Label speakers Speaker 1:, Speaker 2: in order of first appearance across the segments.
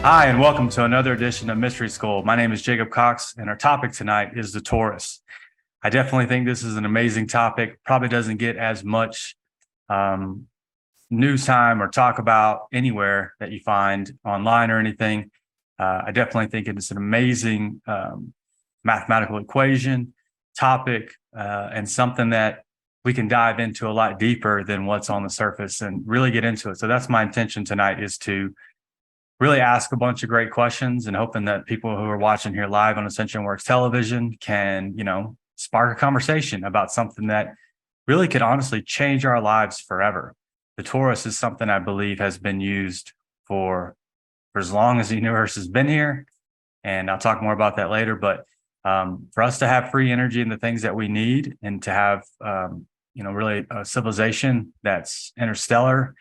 Speaker 1: Hi, and welcome to another edition of Mystery School. My name is Jacob Cox, and our topic tonight is the Torus. I definitely think this is an amazing topic. Probably doesn't get as much news time or talk about anywhere that you find online or anything. I definitely think it is an amazing mathematical equation, topic, and something that we can dive into a lot deeper than what's on the surface and really get into it. So that's my intention tonight, is to really ask a bunch of great questions and hoping that people who are watching here live on Ascension Works Television can, spark a conversation about something that really could honestly change our lives forever. The torus is something I believe has been used for as long as the universe has been here. And I'll talk more about that later. But for us to have free energy and the things that we need, and to have, really a civilization that's interstellar,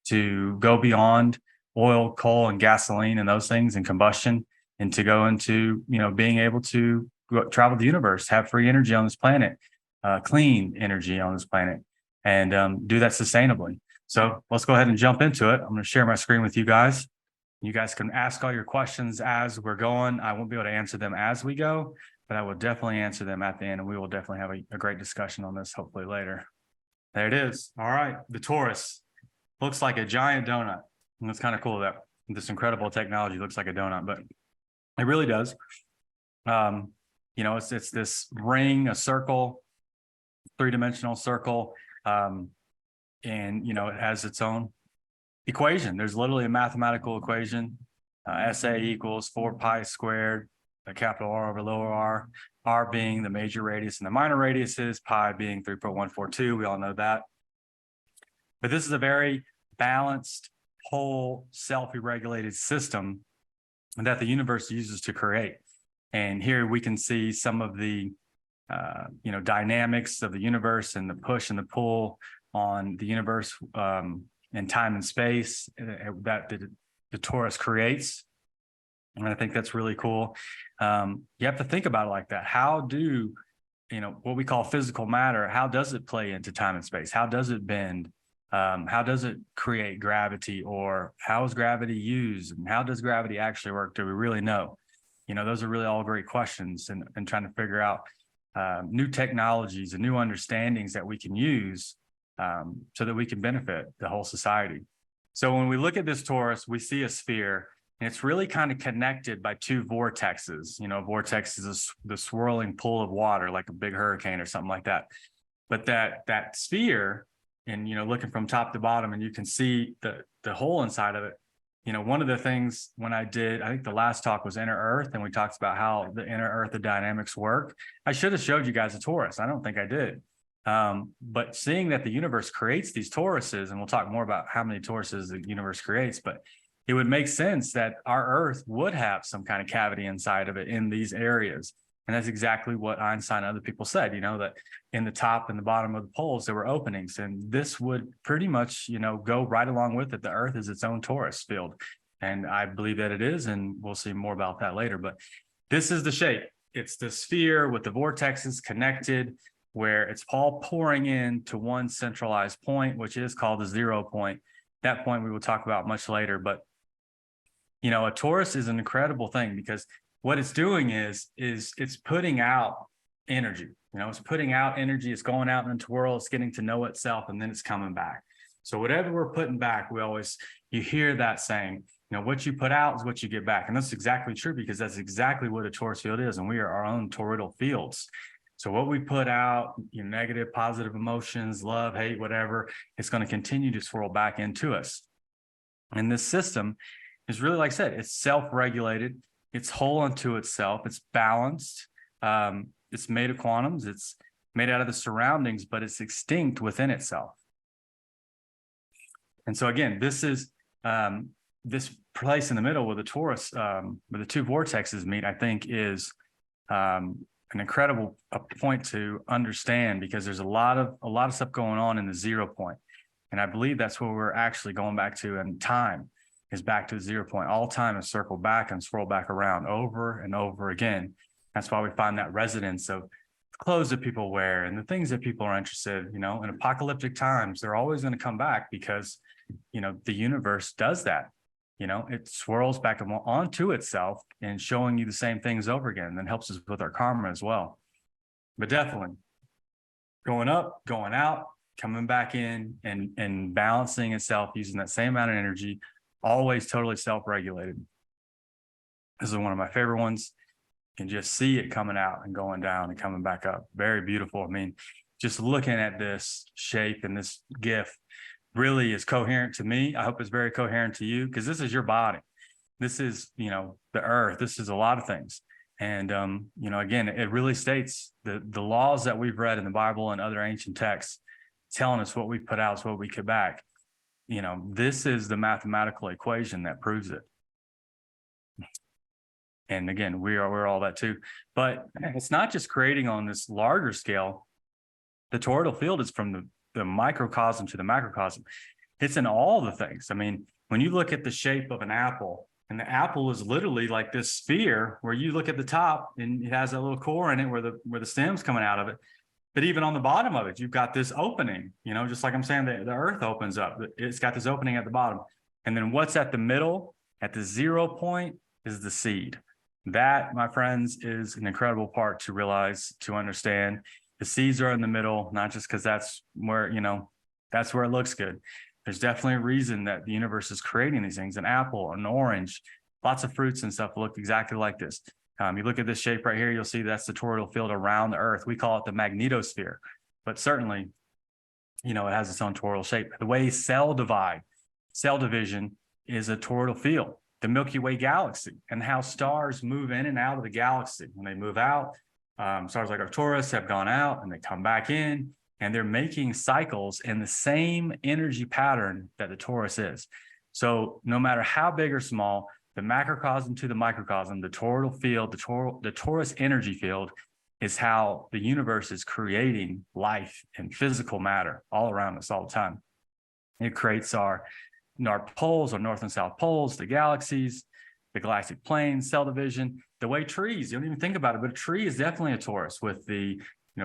Speaker 1: to go beyond oil, coal, and gasoline and those things and combustion, and to go into, being able to travel the universe, have free energy on this planet, clean energy on this planet, and do that sustainably. So let's go ahead and jump into it. I'm going to share my screen with you guys. You guys can ask all your questions as we're going. I won't be able to answer them as we go, but I will definitely answer them at the end, and we will definitely have a great discussion on this hopefully later. There it is. All right. The torus looks like a giant donut. And that's kind of cool that this incredible technology looks like a donut, but it really does. It's this ring, a circle, three-dimensional circle, and it has its own equation. There's literally a mathematical equation. SA equals 4 pi squared, a capital R over lower r being the major radius and the minor radiuses, pi being 3.142. We all know that. But this is a very balanced, whole, self-regulated system that the universe uses to create. And here we can see some of the dynamics of the universe and the push and the pull on the universe in time and space that the torus creates. And I think that's really cool. You have to think about it like that. How do, what we call physical matter, how does it play into time and space? How does it bend? How does it create gravity, or how is gravity used, and how does gravity actually work? Do we really know? Those are really all great questions, and trying to figure out new technologies and new understandings that we can use so that we can benefit the whole society. So when we look at this torus, we see a sphere, and it's really kind of connected by two vortexes. A vortex is the swirling pool of water, like a big hurricane or something like that. But that sphere, and looking from top to bottom, and you can see the hole inside of it. One of the things when I think the last talk was inner earth, and we talked about how the inner earth, the dynamics work. I should have showed you guys a torus. I don't think I did. But seeing that the universe creates these toruses, and we'll talk more about how many toruses the universe creates, but it would make sense that our earth would have some kind of cavity inside of it in these areas. And that's exactly what Einstein and other people said, that in the top and the bottom of the poles, there were openings. And this would pretty much, go right along with it. The Earth is its own torus field. And I believe that it is, and we'll see more about that later. But this is the shape. It's the sphere with the vortexes connected, where it's all pouring in to one centralized point, which is called the 0 point. That point we will talk about much later. But, a torus is an incredible thing, because what it's doing is it's putting out energy. It's putting out energy. It's going out into the world. It's getting to know itself, and then it's coming back. So whatever we're putting back, you hear that saying, what you put out is what you get back. And that's exactly true, because that's exactly what a torus field is. And we are our own toroidal fields. So what we put out, negative, positive emotions, love, hate, whatever, it's going to continue to swirl back into us. And this system is really, like I said, it's self-regulated. It's whole unto itself. It's balanced. It's made of quantums. It's made out of the surroundings, but it's extinct within itself. And so again, this is this place in the middle where the torus, where the two vortexes meet, I think is an incredible point to understand, because there's a lot of stuff going on in the 0 point. And I believe that's where we're actually going back to, and time is back to the 0 point. All time is circled back and swirl back around over and over again. That's why we find that resonance of clothes that people wear and the things that people are interested in. In apocalyptic times, they're always going to come back, because the universe does that. it swirls back onto itself and showing you the same things over again, and then helps us with our karma as well. But definitely going up, going out, coming back in, and balancing itself using that same amount of energy, always totally self-regulated. This is one of my favorite ones. You can just see it coming out and going down and coming back up. Very beautiful. I mean, just looking at this shape and this GIF really is coherent to me. I hope it's very coherent to you, because this is your body. This is, the earth. This is a lot of things. And, again, it really states the laws that we've read in the Bible and other ancient texts telling us what we put out is what we get back. This is the mathematical equation that proves it. And again, we're all that too. But it's not just creating on this larger scale. The toroidal field is from the microcosm to the macrocosm. It's in all the things. I mean, when you look at the shape of an apple, and the apple is literally like this sphere where you look at the top and it has a little core in it where the stem's coming out of it. But even on the bottom of it, you've got this opening, just like I'm saying, the earth opens up. It's got this opening at the bottom. And then what's at the middle, at the 0 point, is the seed. That, my friends, is an incredible part to realize, to understand. The seeds are in the middle, not just because that's where it looks good. There's definitely a reason that the universe is creating these things. An apple, an orange, lots of fruits and stuff look exactly like this. You look at this shape right here, you'll see that's the toroidal field around the earth. We call it the magnetosphere, but certainly, it has its own toroidal shape. The way cell division is a toroidal field. The Milky Way galaxy, and how stars move in and out of the galaxy. When they move out, stars like our Torus have gone out and they come back in, and they're making cycles in the same energy pattern that the Torus is. So no matter how big or small, the macrocosm to the microcosm, the toroidal field, the Torus energy field is how the universe is creating life and physical matter all around us all the time. It creates our poles, our north and south poles, the galaxies, the galactic planes, cell division, the way trees, you don't even think about it, but a tree is definitely a torus with the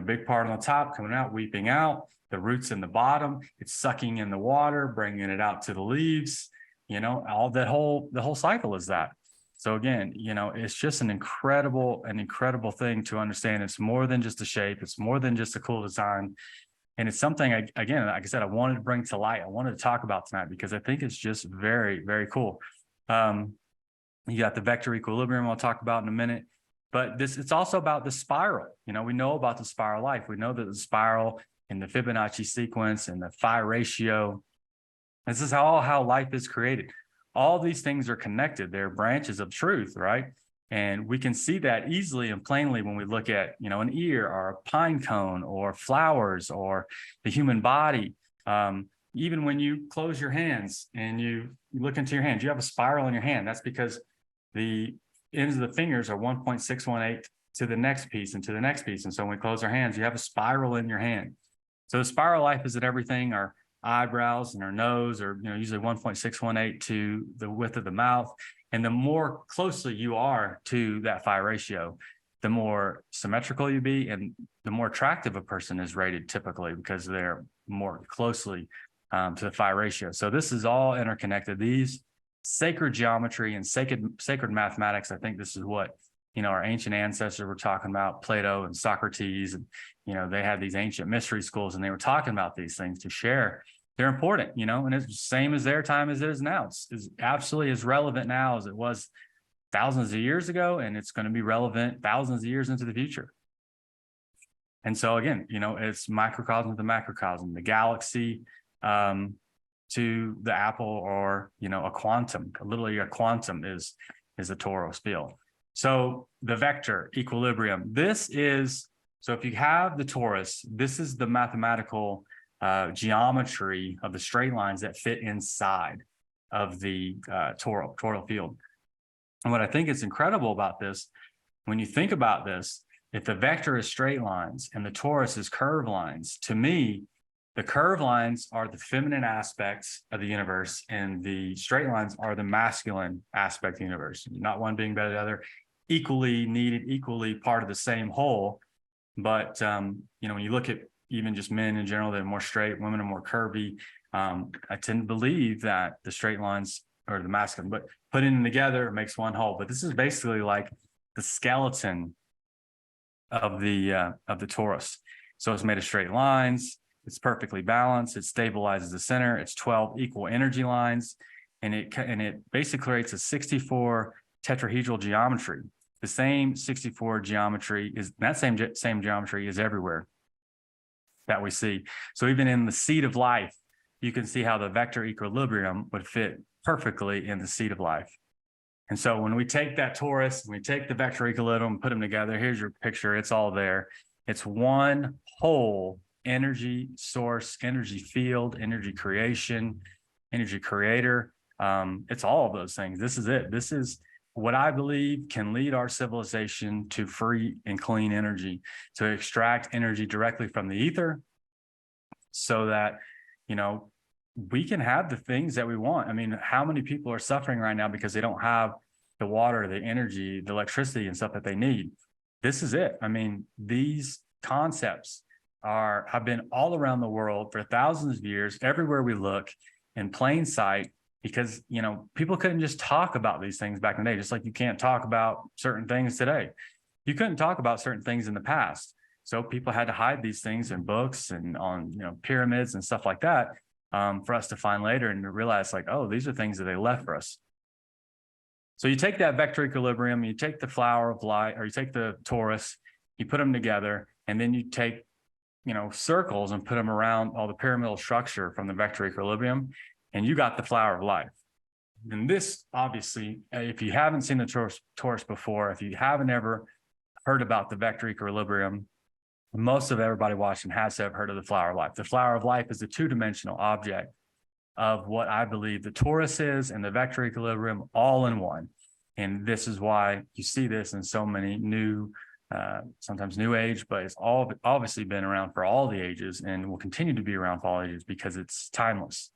Speaker 1: big part on the top coming out, weeping out, the roots in the bottom, it's sucking in the water, bringing it out to the leaves, all the whole cycle is that. So again, it's just an incredible thing to understand. It's more than just a shape. It's more than just a cool design. And it's something, again, like I said, I wanted to bring to light. I wanted to talk about tonight because I think it's just very, very cool. You got the vector equilibrium I'll talk about in a minute. But it's also about the spiral. We know about the spiral life. We know that the spiral in the Fibonacci sequence and the phi ratio, this is how life is created. All these things are connected. They're branches of truth, right? And we can see that easily and plainly when we look at, an ear or a pine cone or flowers or the human body. Even when you close your hands and you look into your hands, you have a spiral in your hand. That's because the ends of the fingers are 1.618 to the next piece and to the next piece. And so when we close our hands, you have a spiral in your hand. So the spiral life is that everything, our eyebrows and our nose are, usually 1.618 to the width of the mouth. And the more closely you are to that phi ratio, the more symmetrical you be and the more attractive a person is rated typically because they're more closely to the phi ratio. So this is all interconnected. These sacred geometry and sacred mathematics, I think this is what, our ancient ancestors were talking about, Plato and Socrates, and, they had these ancient mystery schools and they were talking about these things to share. They're important, and it's the same as their time as it is now. It's absolutely as relevant now as it was thousands of years ago, and it's going to be relevant thousands of years into the future. And so again, it's microcosm to macrocosm, the galaxy to the apple, or, a quantum. Literally a quantum is a torus field. So the vector equilibrium, so if you have the torus, this is the mathematical geometry of the straight lines that fit inside of the toroidal field. And what I think is incredible about this, when you think about this, if the vector is straight lines and the torus is curved lines, to me, the curved lines are the feminine aspects of the universe, and the straight lines are the masculine aspect of the universe. Not one being better than the other, equally needed, equally part of the same whole. But, when you look at even just men in general, they're more straight, women are more curvy. I tend to believe that the straight lines are the masculine, but putting them together makes one whole. But this is basically like the skeleton of the torus. So it's made of straight lines. It's perfectly balanced. It stabilizes the center. It's 12 equal energy lines, and it basically creates a 64 tetrahedral geometry. The same 64 geometry is that same geometry is everywhere that we see. So even in the seed of life, you can see how the vector equilibrium would fit perfectly in the seed of life. And so when we take that torus, we take the vector equilibrium, put them together, here's your picture, it's all there. It's one whole energy source, energy field, energy creation, energy creator. It's all of those things. This is it. This is what I believe can lead our civilization to free and clean energy, to extract energy directly from the ether so that, you know, we can have the things that we want. I mean, how many people are suffering right now because they don't have the water, the energy, the electricity and stuff that they need? This is it. I mean, these concepts have been all around the world for thousands of years, everywhere we look, in plain sight, because, you know, people couldn't just talk about these things back in the day, just like you can't talk about certain things today. You couldn't talk about certain things in the past. So people had to hide these things in books and on, you know, pyramids and stuff like that, for us to find later and to realize like, oh, these are things that they left for us. So you take that vector equilibrium, you take the flower of light, or you take the torus, you put them together, and then you take, you know, circles and put them around all the pyramidal structure from the vector equilibrium, and you got the flower of life. And this, obviously, if you haven't seen the torus before, if you haven't ever heard about the vector equilibrium, most of everybody watching has to have heard of the flower of life. The flower of life is a two-dimensional object of what I believe the torus is and the vector equilibrium all in one. And this is why you see this in so many new, sometimes new age, but it's all obviously been around for all the ages and will continue to be around for all ages because it's timeless.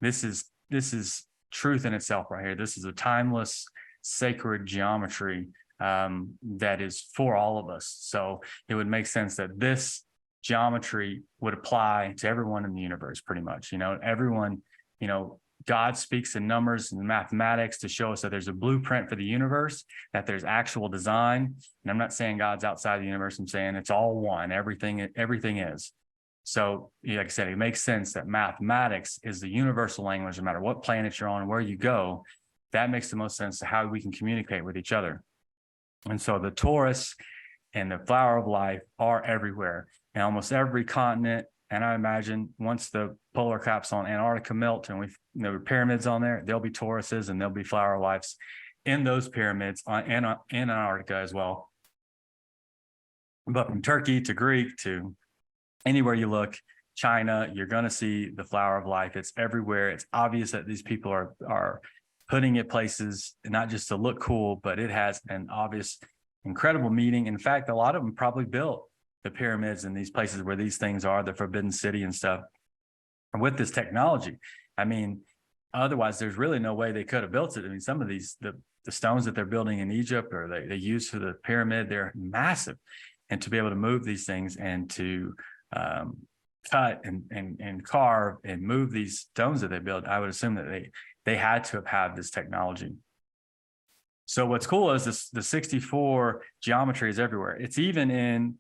Speaker 1: This is truth in itself right here. This is a timeless, sacred geometry that is for all of us. So it would make sense that this geometry would apply to everyone in the universe, pretty much. You know, everyone, you know, God speaks in numbers and mathematics to show us that there's a blueprint for the universe, that there's actual design. And I'm not saying God's outside the universe. I'm saying it's all one. Everything is. So, like I said, it makes sense that mathematics is the universal language, no matter what planet you're on, where you go. That makes the most sense to how we can communicate with each other. And so the torus and the flower of life are everywhere in almost every continent. And I imagine once the polar caps on Antarctica melt and there are pyramids on there, there'll be toruses and there'll be flower of lives in those pyramids in Antarctica as well. But from Turkey to Greek to anywhere you look, China, you're going to see the flower of life. It's everywhere. It's obvious that these people are putting it places, not just to look cool, but it has an obvious, incredible meaning. In fact, a lot of them probably built the pyramids in these places where these things are, the Forbidden City and stuff, with this technology. I mean, otherwise, there's really no way they could have built it. I mean, some of these, the stones that they're building in Egypt or they use for the pyramid, they're massive. And to be able to move these things and to cut and carve and move these stones that they built, I would assume that they had to have had this technology. So what's cool is the 64 geometry is everywhere. It's even in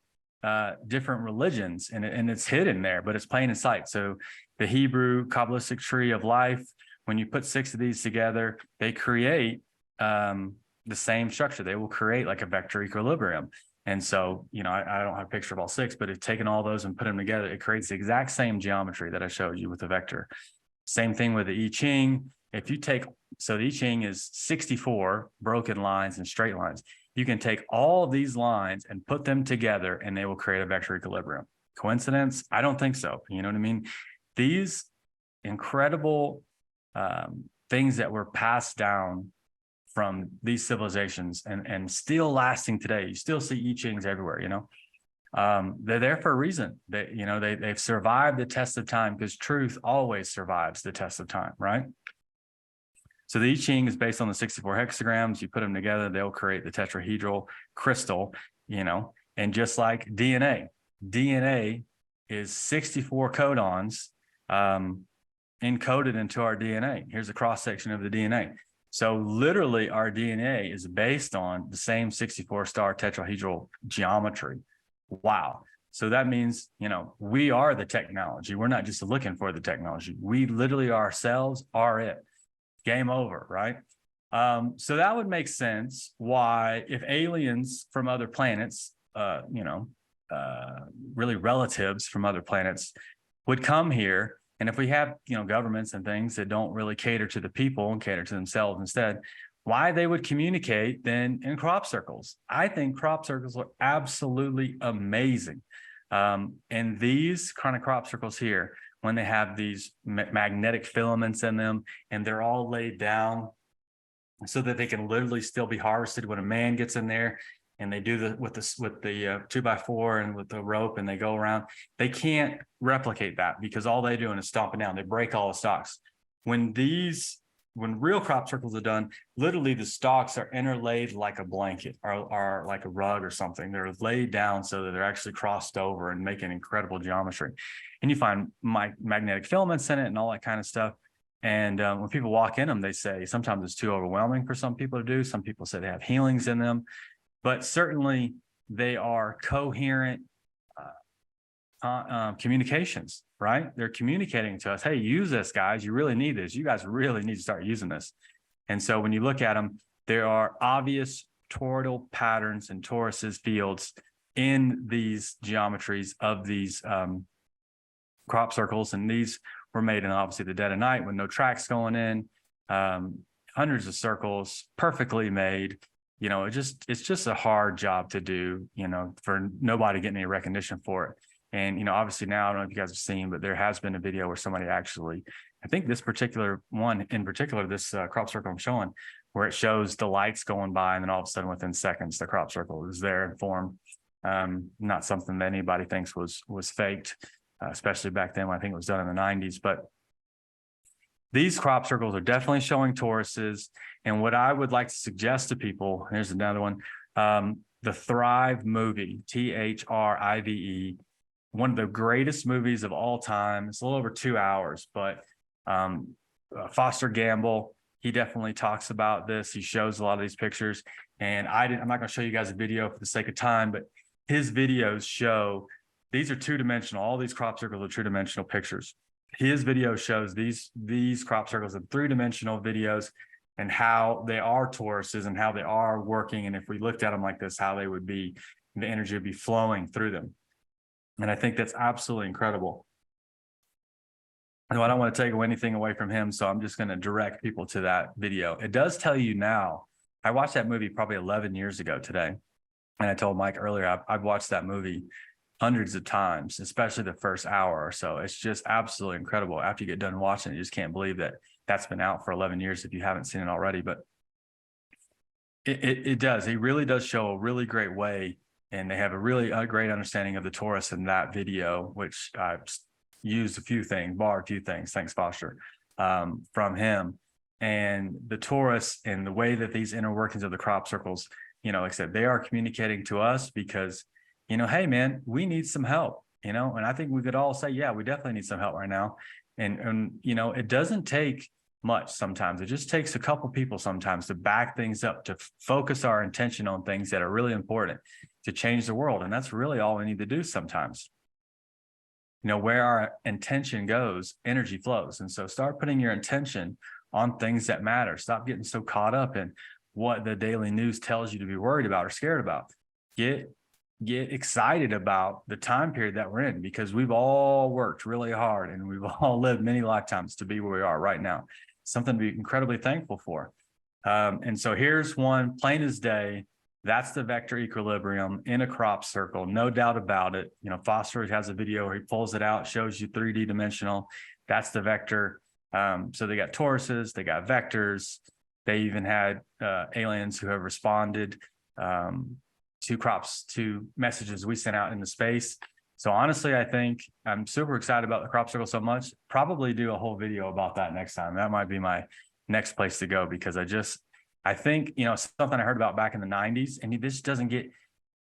Speaker 1: different religions and it's hidden there, but it's plain in sight. So the Hebrew Kabbalistic tree of life, when you put 6 of these together, they create the same structure. They will create like a vector equilibrium. And so, you know, I don't have a picture of all 6, but it's taken all those and put them together. It creates the exact same geometry that I showed you with the vector. Same thing with the I Ching. If you take, so the I Ching is 64 broken lines and straight lines. You can take all of these lines and put them together and they will create a vector equilibrium. Coincidence? I don't think so. You know what I mean? These incredible things that were passed down from these civilizations and still lasting today. You still see I Chings everywhere, you know. They're there for a reason. They've survived the test of time because truth always survives the test of time, right? So the I Ching is based on the 64 hexagrams. You put them together, they'll create the tetrahedral crystal, you know, and just like DNA is 64 codons encoded into our DNA. Here's a cross section of the DNA. So literally our DNA is based on the same 64-star tetrahedral geometry. Wow. So that means, we are the technology. We're not just looking for the technology. We literally ourselves are it. Game over, right? So that would make sense why, if aliens from other planets, really relatives from other planets would come here, and if we have, governments and things that don't really cater to the people and cater to themselves instead, why they would communicate then in crop circles. I think crop circles are absolutely amazing. And these kind of crop circles here, when they have these magnetic filaments in them and they're all laid down so that they can literally still be harvested when a man gets in there and they do the with the 2x4 and with the rope and they go around, they can't replicate that because all they're doing is stomping down. They break all the stalks. When real crop circles are done, literally the stalks are interlaid like a blanket or like a rug or something. They're laid down so that they're actually crossed over and making incredible geometry. And you find magnetic filaments in it and all that kind of stuff. And when people walk in them, they say sometimes it's too overwhelming for some people to do. Some people say they have healings in them, but certainly they are coherent communications, right? They're communicating to us, hey, use this, guys. You really need this. You guys really need to start using this. And so when you look at them, there are obvious toroidal patterns and Torus's fields in these geometries of these crop circles. And these were made in obviously the dead of night with no tracks going in, hundreds of circles, perfectly made. It's just a hard job to do, for nobody getting any recognition for it. And, obviously now, I don't know if you guys have seen, but there has been a video where somebody actually, I think this particular one in particular, this crop circle I'm showing, where it shows the lights going by and then all of a sudden within seconds, the crop circle is there in form. Not something that anybody thinks was faked, especially back then when I think it was done in the 90s. But these crop circles are definitely showing Toruses. And what I would like to suggest to people, here's another one, the Thrive movie, THRIVE, one of the greatest movies of all time. It's a little over 2 hours, but Foster Gamble, he definitely talks about this. He shows a lot of these pictures. And I'm not going to show you guys a video for the sake of time, but his videos show these are two-dimensional. All these crop circles are two-dimensional pictures. His video shows these crop circles in three-dimensional videos and how they are toruses and how they are working. And if we looked at them like this, how they would be, the energy would be flowing through them. And I think that's absolutely incredible. And I don't want to take anything away from him, so I'm just going to direct people to that video. It does tell you now, I watched that movie probably 11 years ago today. And I told Mike earlier, I've watched that movie hundreds of times, especially the first hour or so. It's just absolutely incredible. After you get done watching it, you just can't believe that that's been out for 11 years if you haven't seen it already. But it does. It really does show a really great way. And they have a great understanding of the torus in that video, which I've used borrowed a few things, thanks Foster, from him. And the torus and the way that these inner workings of the crop circles, like I said, they are communicating to us because, hey, man, we need some help, and I think we could all say, yeah, we definitely need some help right now. And it doesn't take much sometimes. It just takes a couple people sometimes to back things up, to focus our attention on things that are really important to change the world. And that's really all we need to do sometimes. Where our intention goes, energy flows. And so start putting your intention on things that matter. Stop getting so caught up in what the daily news tells you to be worried about or scared about. Get excited about the time period that we're in, because we've all worked really hard and we've all lived many lifetimes to be where we are right now. Something to be incredibly thankful for. And so here's one plain as day. That's the vector equilibrium in a crop circle, no doubt about it. Foster has a video where he pulls it out, shows you 3D dimensional. That's the vector. So they got toruses, they got vectors. They even had aliens who have responded to messages we sent out into space. So honestly, I think I'm super excited about the crop circle so much. Probably do a whole video about that next time. That might be my next place to go, because I think, something I heard about back in the 90s, and this doesn't get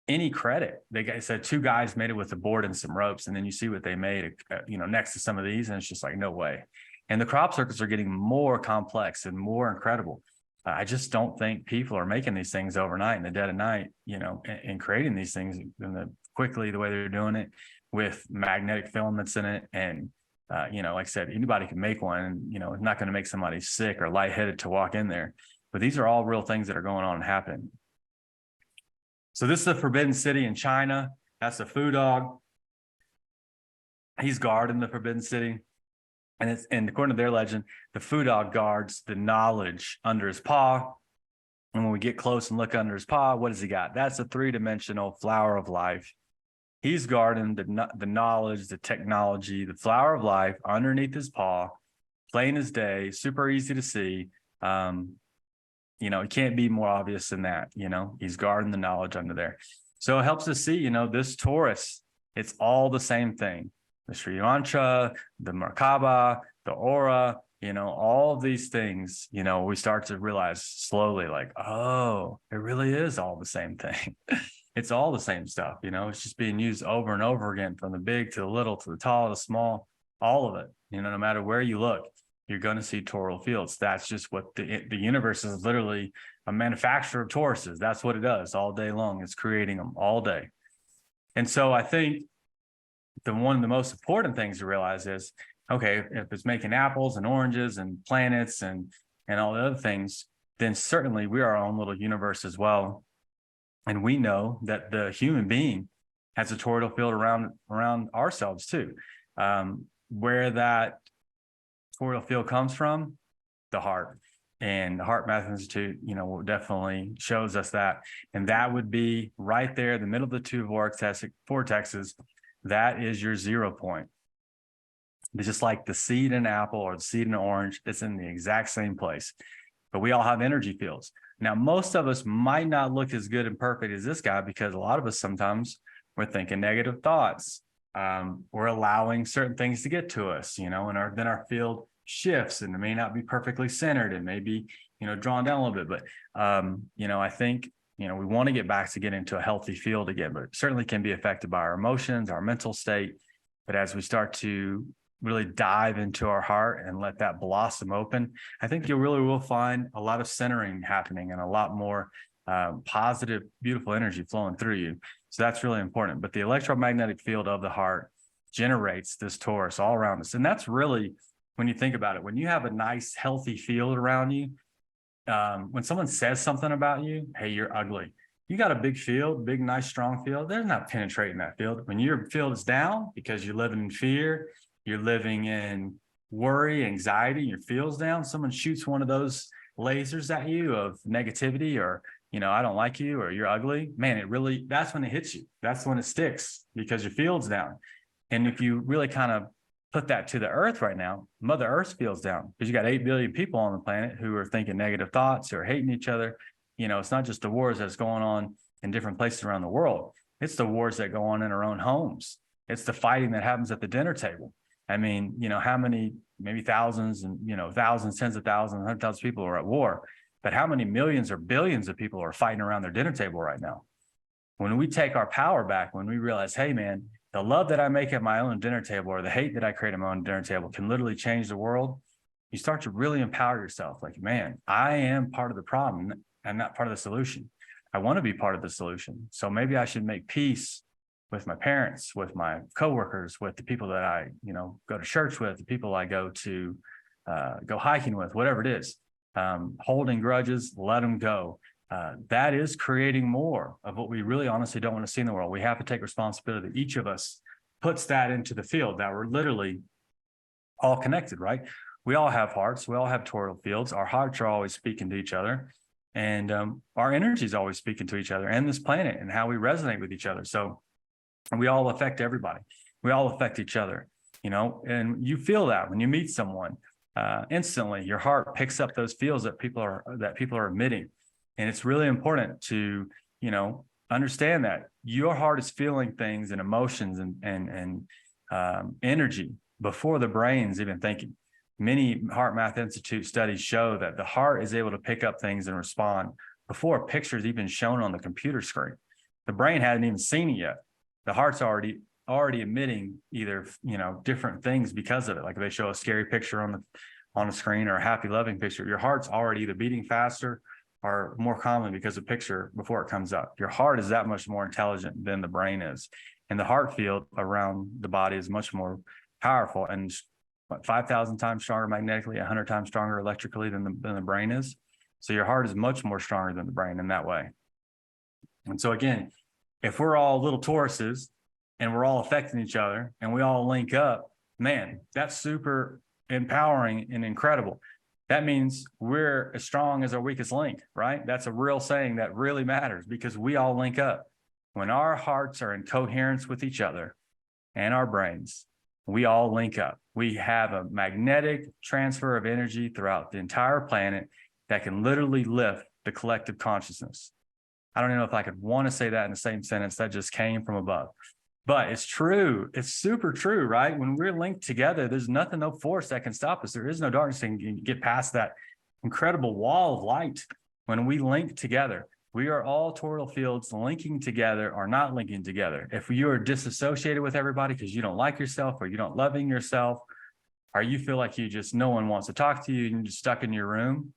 Speaker 1: any credit. They said two guys made it with a board and some ropes, and then you see what they made, next to some of these, and it's just like, no way. And the crop circles are getting more complex and more incredible. I just don't think people are making these things overnight in the dead of night, and creating these things quickly the way they're doing it with magnetic filaments in it. And, like I said, anybody can make one, and, it's not going to make somebody sick or lightheaded to walk in there. But these are all real things that are going on and happening. So this is the Forbidden City in China. That's the Fu Dog. He's guarding the Forbidden City. And according to their legend, the Fu Dog guards the knowledge under his paw. And when we get close and look under his paw, what does he got? That's a three-dimensional flower of life. He's guarding the knowledge, the technology, the flower of life underneath his paw, plain as day, super easy to see. It can't be more obvious than that. He's guarding the knowledge under there. So it helps us see, this Torus, it's all the same thing. The Sri Yantra, the Merkaba, the Aura, all of these things, we start to realize slowly, like, oh, it really is all the same thing. It's all the same stuff, it's just being used over and over again, from the big to the little, to the tall, to the small, all of it. No matter where you look, you're going to see toroidal fields. That's just what the universe is, literally a manufacturer of toruses. That's what it does all day long. It's creating them all day. And so I think one of the most important things to realize is, okay, if it's making apples and oranges and planets and all the other things, then certainly we are our own little universe as well. And we know that the human being has a toroidal field around ourselves too. Where that toroidal field comes from, the heart. And the Heart Math Institute, definitely shows us that. And that would be right there, the middle of the two vortexes. That is your 0 point. It's just like the seed in an apple or the seed in an orange, it's in the exact same place. But we all have energy fields. Now, most of us might not look as good and perfect as this guy, because a lot of us sometimes we're thinking negative thoughts. We're allowing certain things to get to us, and then our field shifts, and it may not be perfectly centered. It may be, drawn down a little bit. But, I think, we want to get back to get into a healthy field again, but it certainly can be affected by our emotions, our mental state. But as we start to really dive into our heart and let that blossom open, I think you really will find a lot of centering happening and a lot more positive, beautiful energy flowing through you. So that's really important. But the electromagnetic field of the heart generates this torus all around us. And that's really, when you think about it, when you have a nice, healthy field around you, when someone says something about you, hey, you're ugly, you got a big field, big, nice, strong field, they're not penetrating that field. When your field is down because you're living in fear, you're living in worry, anxiety, your field's down, someone shoots one of those lasers at you of negativity, or, I don't like you, or you're ugly, man, that's when it hits you. That's when it sticks, because your field's down. And if you really kind of put that to the earth right now, Mother Earth feels down, because you got 8 billion people on the planet who are thinking negative thoughts or hating each other. It's not just the wars that's going on in different places around the world. It's the wars that go on in our own homes. It's the fighting that happens at the dinner table. I mean, how many, maybe thousands and, thousands, tens of thousands, 100,000 people are at war, but how many millions or billions of people are fighting around their dinner table right now? When we take our power back, when we realize, hey, man, the love that I make at my own dinner table, or the hate that I create at my own dinner table, can literally change the world. You start to really empower yourself. Like, man, I am part of the problem and not part of the solution. I want to be part of the solution. So maybe I should make peace with my parents, with my coworkers, with the people that I, go to church with, the people I go to go hiking with, whatever it is. Holding grudges, let them go. That is creating more of what we really honestly don't want to see in the world. We have to take responsibility. Each of us puts that into the field, that we're literally all connected, right? We all have hearts. We all have toroidal fields. Our hearts are always speaking to each other. And our energy is always speaking to each other and this planet and how we resonate with each other. So we all affect everybody. We all affect each other, and you feel that when you meet someone, instantly your heart picks up those fields that people are emitting. And it's really important to, understand that your heart is feeling things and emotions and energy before the brain's even thinking. Many Heart Math Institute studies show that the heart is able to pick up things and respond before a picture is even shown on the computer screen. The brain hadn't even seen it yet. The heart's already emitting either, different things because of it. Like if they show a scary picture on a screen or a happy, loving picture, your heart's already either beating faster or more commonly because of picture before it comes up. Your heart is that much more intelligent than the brain is. And the heart field around the body is much more powerful and 5,000 times stronger magnetically, 100 times stronger electrically than the brain is. So your heart is much more stronger than the brain in that way. And so again, if we're all little Tauruses and we're all affecting each other and we all link up, man, that's super empowering and incredible. That means we're as strong as our weakest link, right? That's a real saying that really matters because we all link up. When our hearts are in coherence with each other and our brains, we all link up. We have a magnetic transfer of energy throughout the entire planet that can literally lift the collective consciousness. I don't even know if I could want to say that in the same sentence. That just came from above. But it's true. It's super true, right? When we're linked together, there's nothing, no force that can stop us. There is no darkness that can get past that incredible wall of light. When we link together, we are all toroidal fields linking together or not linking together. If you are disassociated with everybody because you don't like yourself or you don't loving yourself, or you feel like no one wants to talk to you and you're just stuck in your room,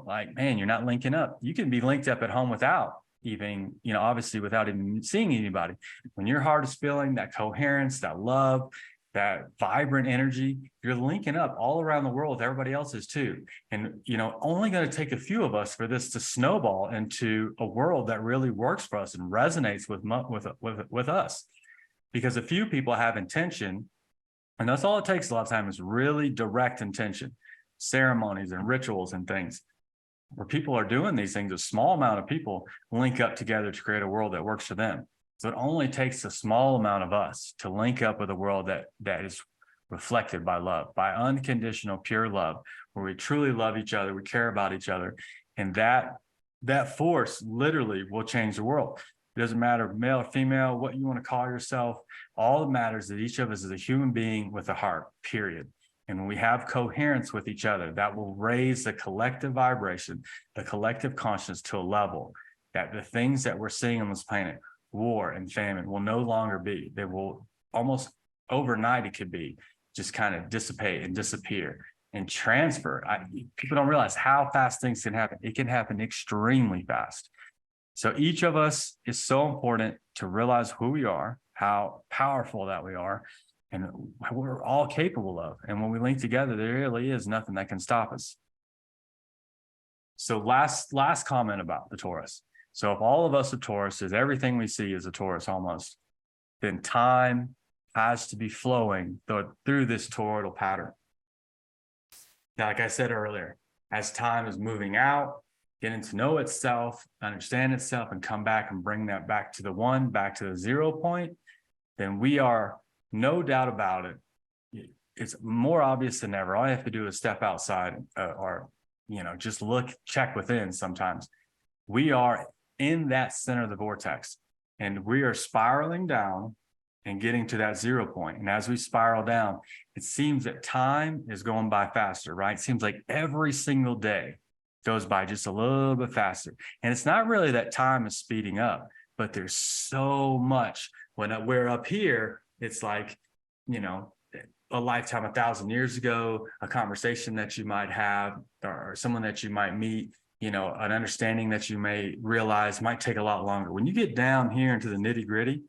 Speaker 1: like, man, you're not linking up. You can be linked up at home without even, obviously without even seeing anybody. When your heart is feeling that coherence, that love, that vibrant energy, you're linking up all around the world with everybody else's too. And, only going to take a few of us for this to snowball into a world that really works for us and resonates with us. Because a few people have intention, and that's all it takes a lot of time is really direct intention, ceremonies and rituals and things. Where people are doing these things, a small amount of people link up together to create a world that works for them. So it only takes a small amount of us to link up with a world that is reflected by love, by unconditional, pure love, where we truly love each other, we care about each other. And that force literally will change the world. It doesn't matter male or female, what you want to call yourself. All that matters is that each of us is a human being with a heart, period. And when we have coherence with each other, that will raise the collective vibration, the collective consciousness to a level that the things that we're seeing on this planet, war and famine, will no longer be. They will almost overnight, it could be, just kind of dissipate and disappear and transfer. People don't realize how fast things can happen. It can happen extremely fast. So each of us is so important to realize who we are, how powerful that we are, and we're all capable of. And when we link together, there really is nothing that can stop us. So last comment about the Torus. So if all of us are Tauruses, everything we see is a Torus almost, then time has to be flowing through this toroidal pattern. Now, like I said earlier, as time is moving out, getting to know itself, understand itself, and come back and bring that back to the one, back to the 0 point, then we are, no doubt about it, it's more obvious than ever. All you have to do is step outside or just check within sometimes. We are in that center of the vortex and we are spiraling down and getting to that 0 point. And as we spiral down, it seems that time is going by faster, right? It seems like every single day goes by just a little bit faster. And it's not really that time is speeding up, but there's so much. When we're up here, it's like, a lifetime, 1,000 years ago, a conversation that you might have, or someone that you might meet, an understanding that you may realize might take a lot longer. When you get down here into the nitty gritty,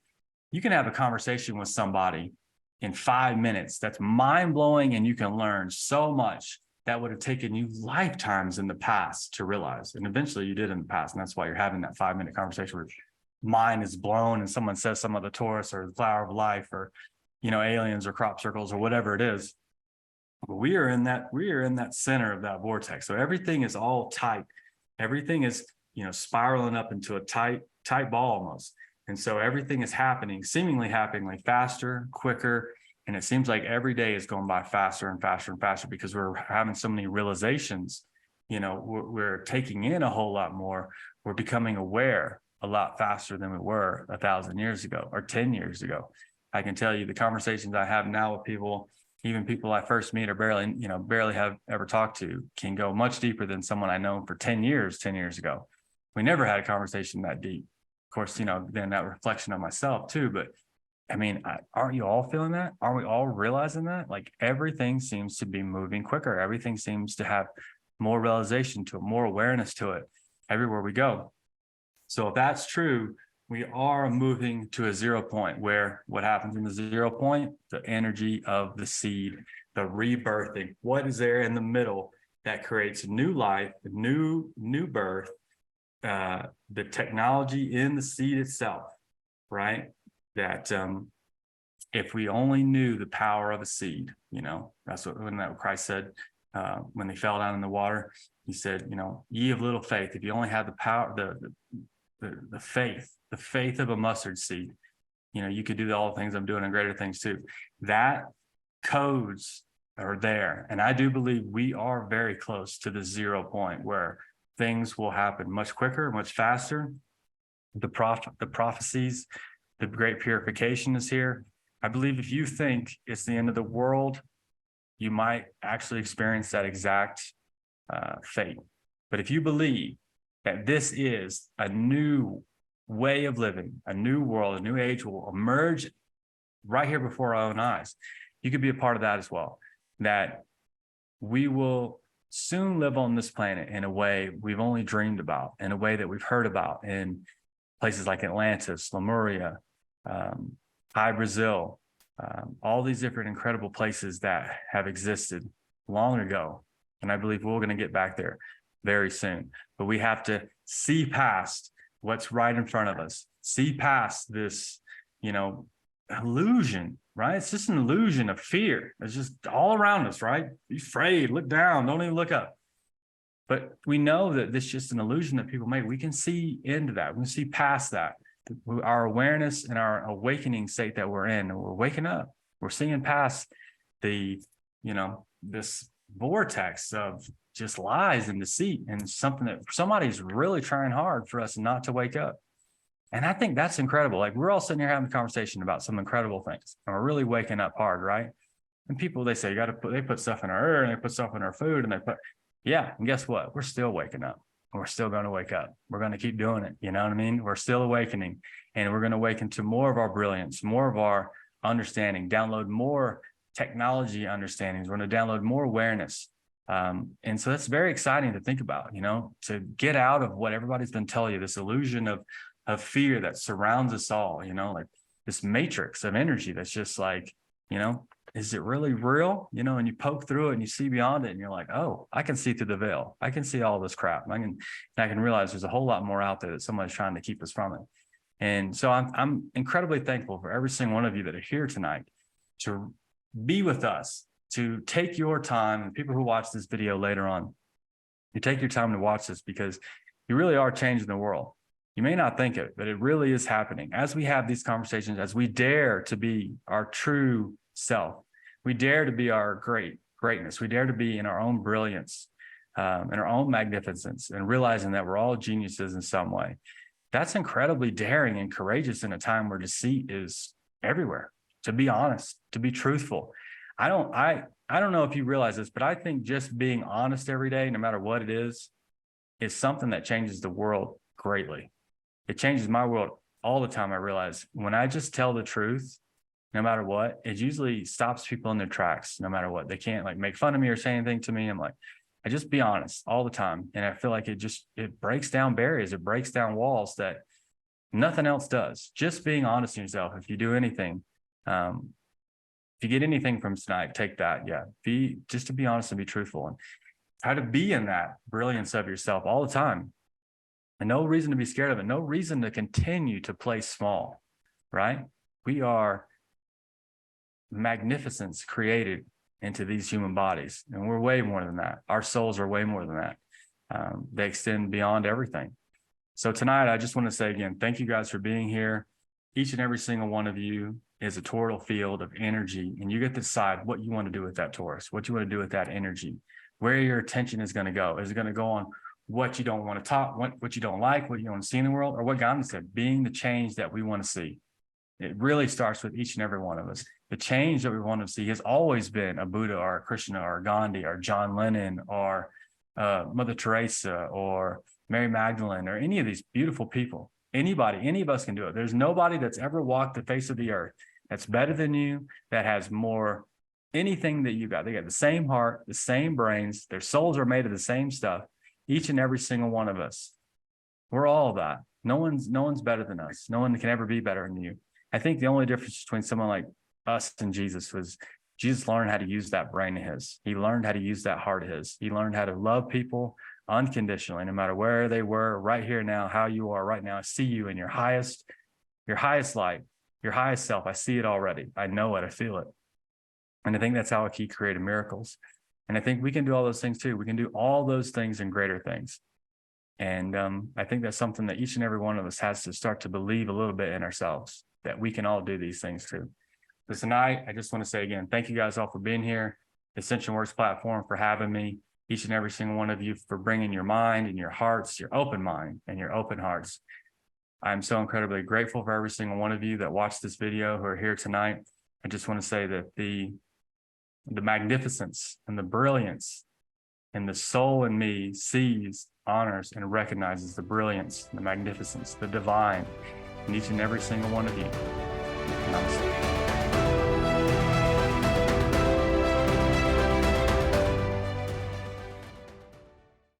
Speaker 1: you can have a conversation with somebody in 5 minutes that's mind blowing, and you can learn so much that would have taken you lifetimes in the past to realize. And eventually you did in the past. And that's why you're having that 5-minute conversation where mind is blown and someone says some of the Torus or the flower of life or, aliens or crop circles or whatever it is. But we are in that center of that vortex. So everything is all tight. Everything is, spiraling up into a tight ball almost. And so everything is seemingly happening like faster, quicker. And it seems like every day is going by faster and faster and faster because we're having so many realizations. We're taking in a whole lot more. We're becoming aware a lot faster than we were 1,000 years ago or 10 years ago. I can tell you the conversations I have now with people, even people I first meet or barely have ever talked to, can go much deeper than someone I know for 10 years ago. We never had a conversation that deep. Of course, then that reflection on myself too, but I mean, aren't you all feeling that? Aren't we all realizing that? Like everything seems to be moving quicker. Everything seems to have more realization to it, more awareness to it everywhere we go. So if that's true, we are moving to a 0 point where what happens in the 0 point, the energy of the seed, the rebirthing, what is there in the middle that creates new life, new birth, the technology in the seed itself, right? That if we only knew the power of a seed, that's what Christ said when they fell down in the water. He said, ye of little faith, if you only had the power, the faith of a mustard seed, you could do all the things I'm doing and greater things too. That codes are there. And I do believe we are very close to the 0 point where things will happen much quicker, much faster. The prophecies, the great purification is here. I believe if you think it's the end of the world, you might actually experience that exact fate. But if you believe that this is a new way of living, a new world, a new age will emerge right here before our own eyes, you could be a part of that as well. That we will soon live on this planet in a way we've only dreamed about, in a way that we've heard about in places like Atlantis, Lemuria, High Brazil, all these different incredible places that have existed long ago. And I believe we're going to get back there very soon. But we have to see past what's right in front of us, see past this, illusion, right? It's just an illusion of fear. It's just all around us, right? Be afraid, look down, don't even look up. But we know that this is just an illusion that people make. We can see into that. We can see past that. Our awareness and our awakening state that we're in, and we're waking up. We're seeing past the, this vortex of just lies and deceit and something that somebody's really trying hard for us not to wake up. And I think that's incredible. Like we're all sitting here having a conversation about some incredible things and we're really waking up hard, right? And people, they say, they put stuff in our air and they put stuff in our food and and guess what? We're still waking up. We're still going to wake up. We're going to keep doing it. You know what I mean? We're still awakening and we're going to awaken to more of our brilliance, more of our understanding, download more technology understandings. We're going to download more awareness. And so that's very exciting to think about, to get out of what everybody's been telling you, this illusion of fear that surrounds us all, like this matrix of energy that's just like, is it really real? And you poke through it and you see beyond it and you're like, oh, I can see through the veil. I can see all this crap. I can realize there's a whole lot more out there that somebody's trying to keep us from it. And so I'm incredibly thankful for every single one of you that are here tonight to be with us, to take your time, and people who watch this video later on, you take your time to watch this because you really are changing the world. You may not think it, but it really is happening. As we have these conversations, as we dare to be our true self, we dare to be our greatness, we dare to be in our own brilliance, in our own magnificence, and realizing that we're all geniuses in some way. That's incredibly daring and courageous in a time where deceit is everywhere. To be honest, to be truthful. I don't know if you realize this, but I think just being honest every day, no matter what it is something that changes the world greatly. It changes my world all the time. I realize when I just tell the truth, no matter what, it usually stops people in their tracks, no matter what. They can't like make fun of me or say anything to me. I'm like, I just be honest all the time. And I feel like it breaks down barriers. It breaks down walls that nothing else does. Just being honest in yourself. If you do anything, if you get anything from tonight, take that. Yeah. Just to be honest and be truthful and try to be in that brilliance of yourself all the time. And no reason to be scared of it. No reason to continue to play small, right? We are magnificence created into these human bodies. And we're way more than that. Our souls are way more than that. They extend beyond everything. So tonight, I just want to say again, thank you guys for being here. Each and every single one of you is a toroidal field of energy, and you get to decide what you want to do with that Taurus, what you want to do with that energy, where your attention is going to go. Is it going to go on what you don't want to talk, what you don't like, what you want to see in the world, or what Gandhi said, being the change that we want to see? It really starts with each and every one of us. The change that we want to see has always been a Buddha or a Krishna or a Gandhi or John Lennon or Mother Teresa or Mary Magdalene or any of these beautiful people. Any of us can do it. There's nobody that's ever walked the face of the earth that's better than you, that has more anything that you got. They got the same heart, the same brains, their souls are made of the same stuff. Each and every single one of us. We're all that. No one's better than us. No one can ever be better than you. I think the only difference between someone like us and Jesus was Jesus learned how to use that brain of his. He learned how to use that heart of his. He learned how to love people unconditionally, no matter where they were, right here now, how you are right now. I see you in your highest light, your highest self. I see it already. I know it. I feel it. And I think that's how he created miracles. And I think we can do all those things too. We can do all those things and greater things. And I think that's something that each and every one of us has to start to believe a little bit in ourselves, that we can all do these things too. So tonight, I just want to say again, thank you guys all for being here, the Ascension Works platform for having me, each and every single one of you for bringing your mind and your hearts, your open mind and your open hearts. I'm so incredibly grateful for every single one of you that watched this video who are here tonight. I just want to say that the magnificence and the brilliance and the soul in me sees, honors, and recognizes the brilliance, the magnificence, the divine in each and every single one of you. Namaste.